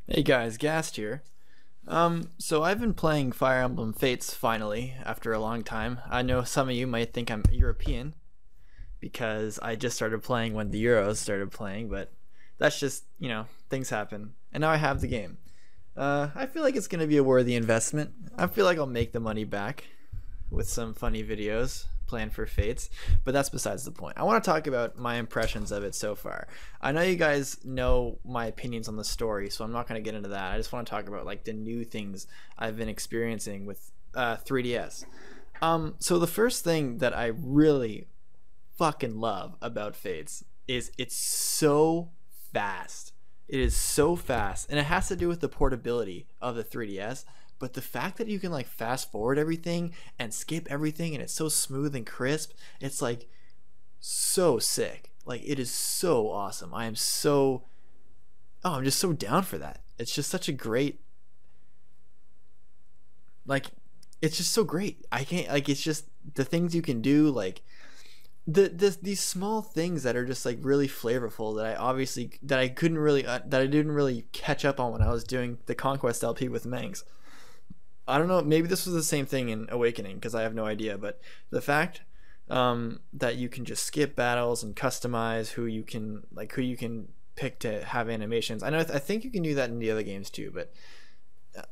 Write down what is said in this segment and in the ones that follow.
Hey guys, Gast here. So I've been playing Fire Emblem Fates finally after a long time. I know some of you might think I'm European because I just started playing when the Euros started playing, but that's just, things happen. And now I have the game. I feel like it's going to be a worthy investment. I feel like I'll make the money back with some funny videos planned for Fates, but that's besides the point. I want to talk about my impressions of it so far. I know you guys know my opinions on the story, so I'm not going to get into that. I just want to talk about like the new things I've been experiencing with 3DS. So the first thing that I really fucking love about Fates is it's so fast. It is so fast, and it has to do with the portability of the 3DS. But the fact that you can like fast forward everything and skip everything, and it's so smooth and crisp, it's like so sick. Like it is so awesome. I'm just so down for that. It's just such a great, like, it's just so great. I can't like it's just the things you can do, like these small things that are just like really flavorful that I couldn't really that I didn't really catch up on when I was doing the Conquest LP with Mangs. I don't know, maybe this was the same thing in Awakening because I have no idea, but the fact that you can just skip battles and customize who you can pick to have animations. I think you can do that in the other games too, but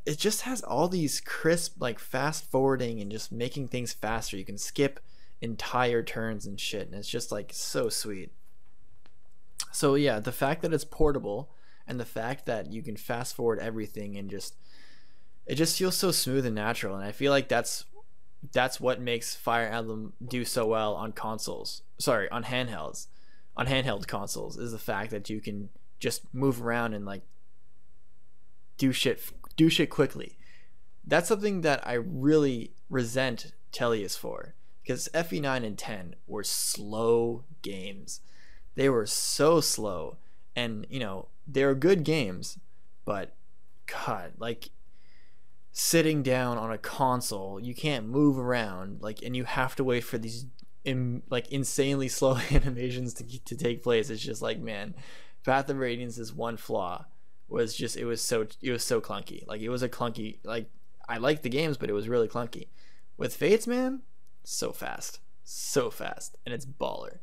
it just has all these crisp like fast forwarding and just making things faster. You can skip entire turns and shit, and it's just like so sweet. So yeah, the fact that it's portable and the fact that you can fast forward everything and it just feels so smooth and natural, and I feel like that's what makes Fire Emblem do so well on consoles. Sorry, on handheld consoles, is the fact that you can just move around and like do shit quickly. That's something that I really resent Tellius for, because FE9 and 10 were slow games. They were so slow, and they were good games, but God, like sitting down on a console, you can't move around, like, and you have to wait for these insanely slow animations to take place. It's just like, man, Path of Radiance's one flaw was just it was so clunky. Like it was a clunky, like, I liked the games, but it was really clunky. With Fates, man, so fast, and it's baller.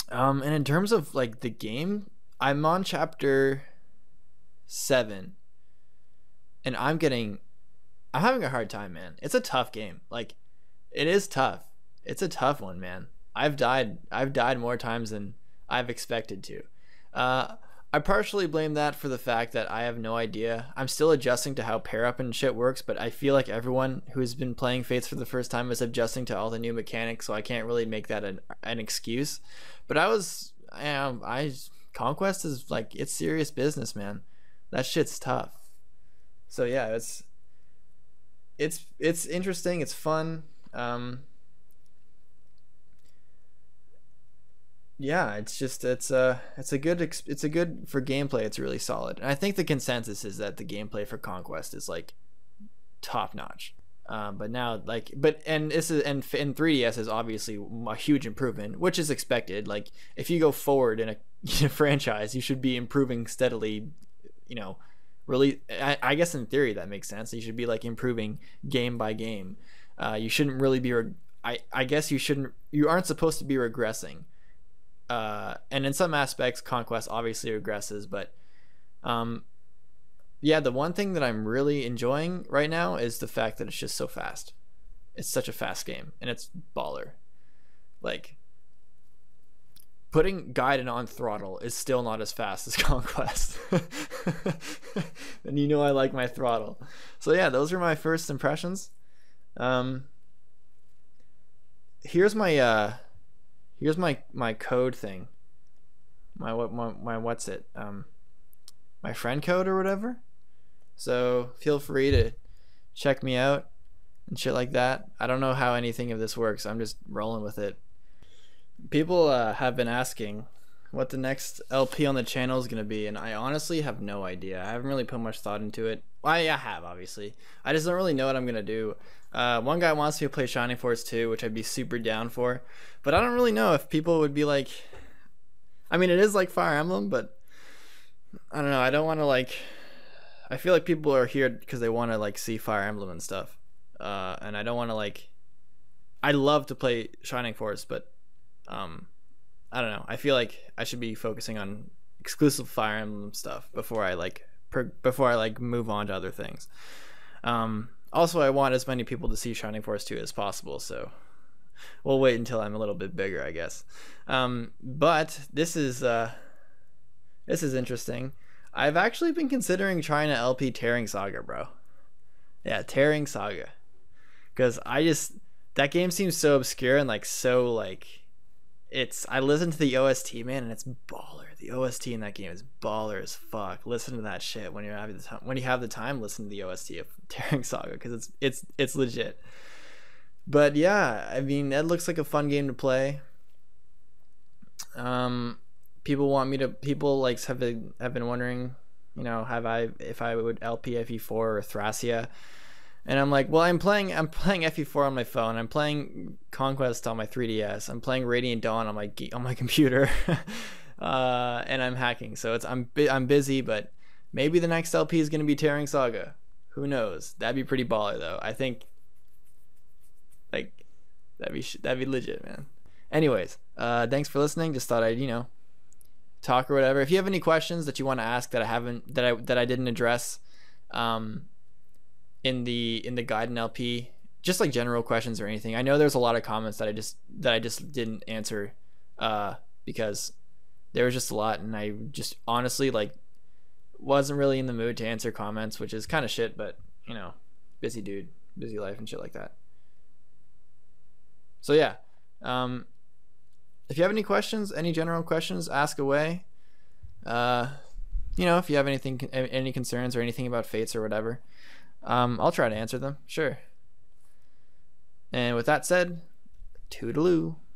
And in terms of like the game, I'm on chapter 7, and I'm having a hard time, man. It's a tough game. Like, it is tough. It's a tough one, man. I've died more times than I've expected to. I partially blame that for the fact that I have no idea. I'm still adjusting to how pair up and shit works, but I feel like everyone who's been playing Fates for the first time is adjusting to all the new mechanics, so I can't really make that an excuse. But Conquest is like, it's serious business, man. That shit's tough. So yeah, it's interesting. It's fun. Yeah, it's a good for gameplay. It's really solid, and I think the consensus is that the gameplay for Conquest is like top notch. But now, like, and 3DS is obviously a huge improvement, which is expected. Like, if you go forward in a franchise, you should be improving steadily. Really, I guess in theory that makes sense. You should be like improving game by game. You shouldn't really be. I guess you aren't supposed to be regressing. And in some aspects, Conquest obviously regresses, but yeah, the one thing that I'm really enjoying right now is the fact that it's just so fast. It's such a fast game, and it's baller. Like, putting Gaiden on throttle is still not as fast as Conquest. And I like my throttle. So yeah, those are my first impressions. Here's my code thing. My what's it? My friend code or whatever. So feel free to check me out and shit like that. I don't know how anything of this works. I'm just rolling with it. People have been asking what the next LP on the channel is going to be, and I honestly have no idea. I haven't really put much thought into it. Well, I have, obviously. I just don't really know what I'm going to do. One guy wants me to play Shining Force 2, which I'd be super down for, but I don't really know if people would be like... I mean, it is like Fire Emblem, but I don't know. I don't want to like. I feel like people are here because they want to like see Fire Emblem and stuff, and I don't want to like. I love to play Shining Force, but um, I don't know. I feel like I should be focusing on exclusive Fire Emblem stuff before I like before I like move on to other things. Also, I want as many people to see Shining Force 2 as possible, so we'll wait until I'm a little bit bigger, I guess. But this is interesting. I've actually been considering trying to LP Tearing Saga, bro. Yeah, Tearing Saga, because I just that game seems so obscure and like so like it's. I listened to the OST, man, and it's baller. The OST in that game is baller as fuck. Listen to that shit when you have the time. When you have the time, listen to the OST of Tearing Saga because it's legit. But yeah, I mean, that looks like a fun game to play. People want me to. People like have been wondering, you know, if I would LP FE4 or Thracia, and I'm like, well, I'm playing FE4 on my phone. I'm playing Conquest on my 3DS. I'm playing Radiant Dawn on my computer, and I'm hacking. So I'm busy, but maybe the next LP is gonna be Tearing Saga. Who knows? That'd be pretty baller though. I think like that'd be legit, man. Anyways, thanks for listening. Just thought I'd talk or whatever. If you have any questions that you want to ask that I didn't address, in the guide and LP, just like general questions or anything. I know there's a lot of comments that I just didn't answer, because there was just a lot, and I just honestly like wasn't really in the mood to answer comments, which is kind of shit. But busy dude, busy life and shit like that. So yeah, if you have any questions, any general questions, ask away. If you have any concerns or anything about Fates or whatever, I'll try to answer them, sure. And with that said, toodaloo.